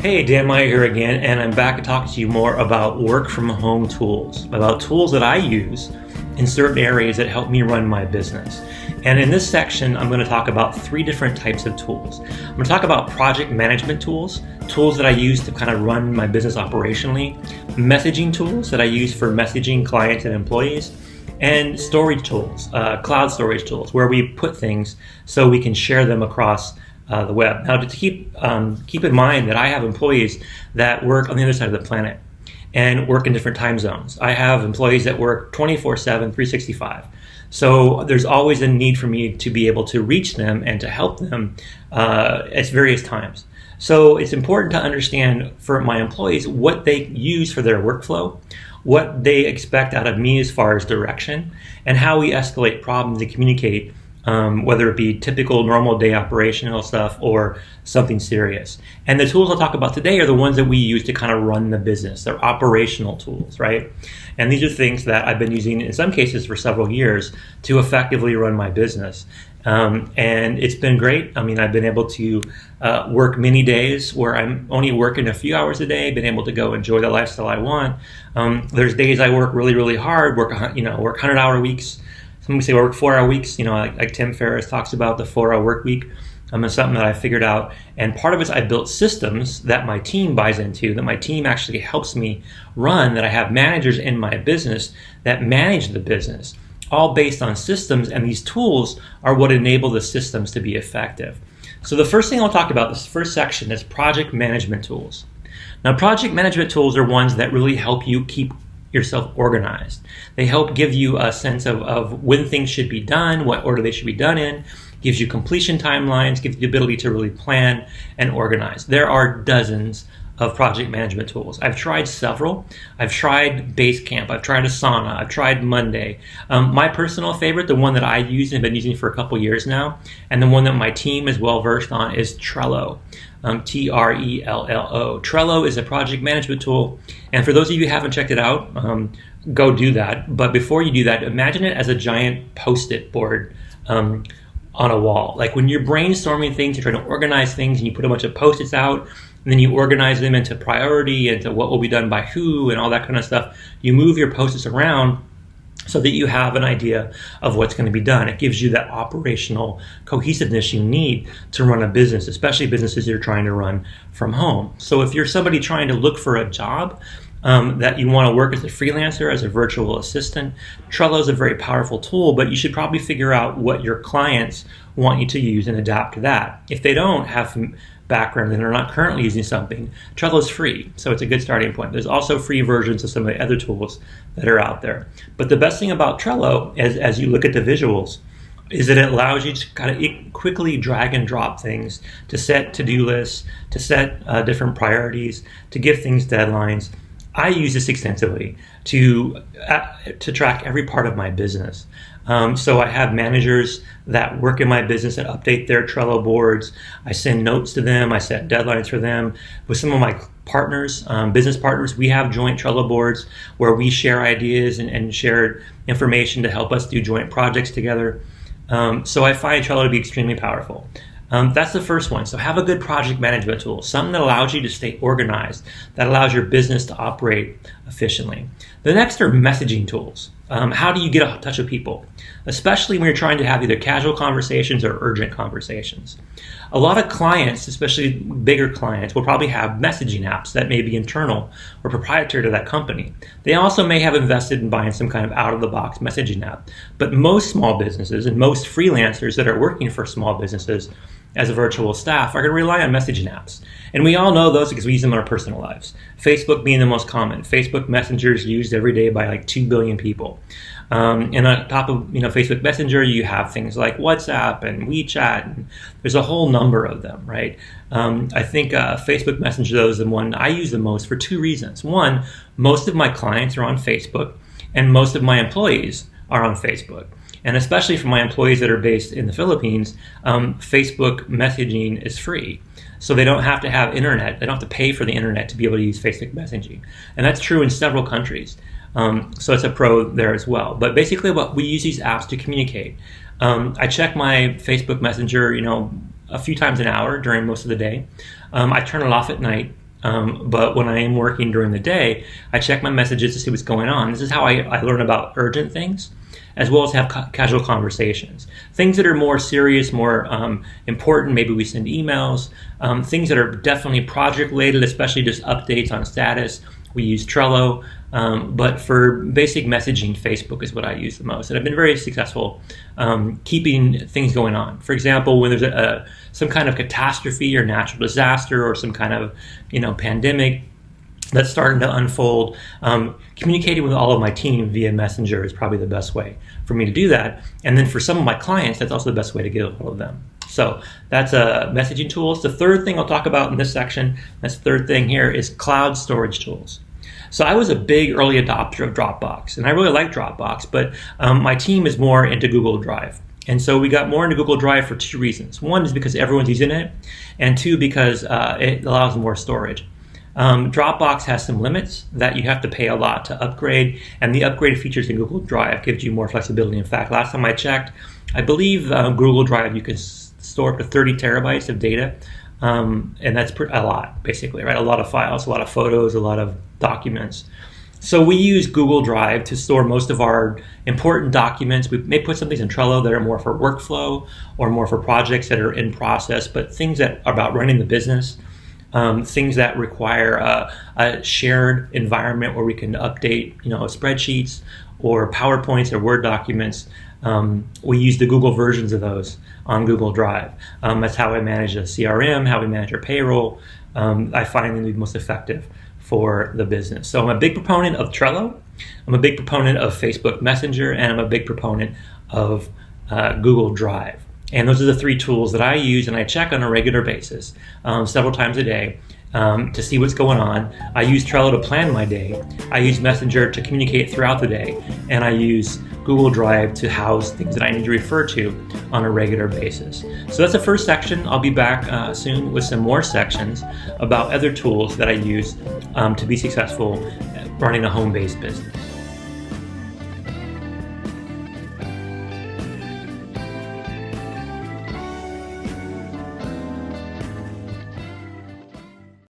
Hey, Dan Meyer here again, and I'm back to talk to you more about work from home tools, about tools that I use in certain areas that help me run my business. And in this section, I'm going to talk about three different types of tools. I'm going to talk about project management tools, tools that I use to kind of run my business operationally, messaging tools that I use for messaging clients and employees, and storage tools, cloud storage tools, where we put things so we can share them across the web. Now, to keep in mind that I have employees that work on the other side of the planet and work in different time zones. I have employees that work 24/7, 365. So there's always a need for me to be able to reach them and to help them at various times. So it's important to understand for my employees what they use for their workflow, what they expect out of me as far as direction, and how we escalate problems and communicate, whether it be typical normal day operational stuff or something serious. And the tools I'll talk about today are the ones that we use to kind of run the business. They're operational tools, right? And these are things that I've been using in some cases for several years to effectively run my business. And it's been great. I mean, I've been able to work many days where I'm only working a few hours a day, been able to go enjoy the lifestyle I want. There's days I work really, really hard, work 100-hour weeks. Some would say work 4-hour weeks, like Tim Ferriss talks about the 4-hour work week. It's something that I figured out. And part of it is I built systems that my team buys into, that my team actually helps me run, that I have managers in my business that manage the business, all based on systems. And these tools are what enable the systems to be effective. So the first thing I'll talk about, this first section, is project management tools. Now, project management tools are ones that really help you keep yourself organized. They help give you a sense of when things should be done, what order they should be done in, gives you completion timelines, gives you the ability to really plan and organize. There are dozens of project management tools. I've tried several. I've tried Basecamp, I've tried Asana, I've tried Monday. My personal favorite, the one that I use and have been using for a couple years now, and the one that my team is well versed on, is Trello. Trello. Trello is a project management tool, and for those of you who haven't checked it out, go do that. But before you do that, imagine it as a giant Post-it board on a wall. Like when you're brainstorming things, you're trying to organize things, and you put a bunch of Post-its out, and then you organize them into priority, into what will be done by who, and all that kind of stuff. You move your Post-its around so that you have an idea of what's going to be done. It gives you that operational cohesiveness you need to run a business, especially businesses you're trying to run from home. So if you're somebody trying to look for a job that you want to work as a freelancer, as a virtual assistant, Trello is a very powerful tool, but you should probably figure out what your clients want you to use and adapt to that. If they don't have some background and they're not currently using something, Trello is free, so it's a good starting point. There's also free versions of some of the other tools that are out there. But the best thing about Trello, as you look at the visuals, is that it allows you to kind of quickly drag and drop things, to set to-do lists, to set different priorities, to give things deadlines. I use this extensively to track every part of my business. So I have managers that work in my business that update their Trello boards. I send notes to them. I set deadlines for them. With some of my partners, business partners, we have joint Trello boards where we share ideas and share information to help us do joint projects together. So I find Trello to be extremely powerful. That's the first one. So have a good project management tool, something that allows you to stay organized, that allows your business to operate efficiently. The next are messaging tools. How do you get in touch with people, especially when you're trying to have either casual conversations or urgent conversations? A lot of clients, especially bigger clients, will probably have messaging apps that may be internal or proprietary to that company. They also may have invested in buying some kind of out-of-the-box messaging app. But most small businesses and most freelancers that are working for small businesses as a virtual staff are going to rely on messaging apps. And we all know those because we use them in our personal lives. Facebook being the most common. Facebook Messenger is used every day by like 2 billion people. And on top of Facebook Messenger, you have things like WhatsApp and WeChat, and there's a whole number of them, right? I think Facebook Messenger, though, is the one I use the most for two reasons. One, most of my clients are on Facebook, and most of my employees are on Facebook. And especially for my employees that are based in the Philippines, Facebook messaging is free. So they don't have to have internet. They don't have to pay for the internet to be able to use Facebook messaging. And that's true in several countries. So it's a pro there as well. But basically we use these apps to communicate. I check my Facebook Messenger, a few times an hour during most of the day. I turn it off at night. But when I am working during the day, I check my messages to see what's going on. This is how I learn about urgent things, as well as have casual conversations. Things that are more serious, more important, maybe we send emails. Things that are definitely project related, especially just updates on status, we use Trello. But for basic messaging, Facebook is what I use the most. And I've been very successful keeping things going on. For example, when there's some kind of catastrophe or natural disaster or some kind of pandemic that's starting to unfold, communicating with all of my team via Messenger is probably the best way for me to do that. And then for some of my clients, that's also the best way to get a hold of them. So that's messaging tools. The third thing I'll talk about in this section, that's the third thing here, is cloud storage tools. So I was a big early adopter of Dropbox, and I really like Dropbox, but my team is more into Google Drive. And so we got more into Google Drive for two reasons. One is because everyone's using it, and two, because it allows more storage. Dropbox has some limits that you have to pay a lot to upgrade, and the upgraded features in Google Drive gives you more flexibility. In fact, last time I checked, I believe Google Drive, you can store up to 30 terabytes of data, and that's a lot, basically, right? A lot of files, a lot of photos, a lot of documents. So we use Google Drive to store most of our important documents. We may put some things in Trello that are more for workflow or more for projects that are in process, but things that are about running the business, things that require a shared environment where we can update, spreadsheets or PowerPoints or Word documents. We use the Google versions of those on Google Drive. That's how I manage a CRM, how we manage our payroll. I find them to be most effective for the business. So I'm a big proponent of Trello. I'm a big proponent of Facebook Messenger, and I'm a big proponent of Google Drive. And those are the three tools that I use and I check on a regular basis, several times a day, to see what's going on. I use Trello to plan my day. I use Messenger to communicate throughout the day. And I use Google Drive to house things that I need to refer to on a regular basis. So that's the first section. I'll be back soon with some more sections about other tools that I use to be successful running a home-based business.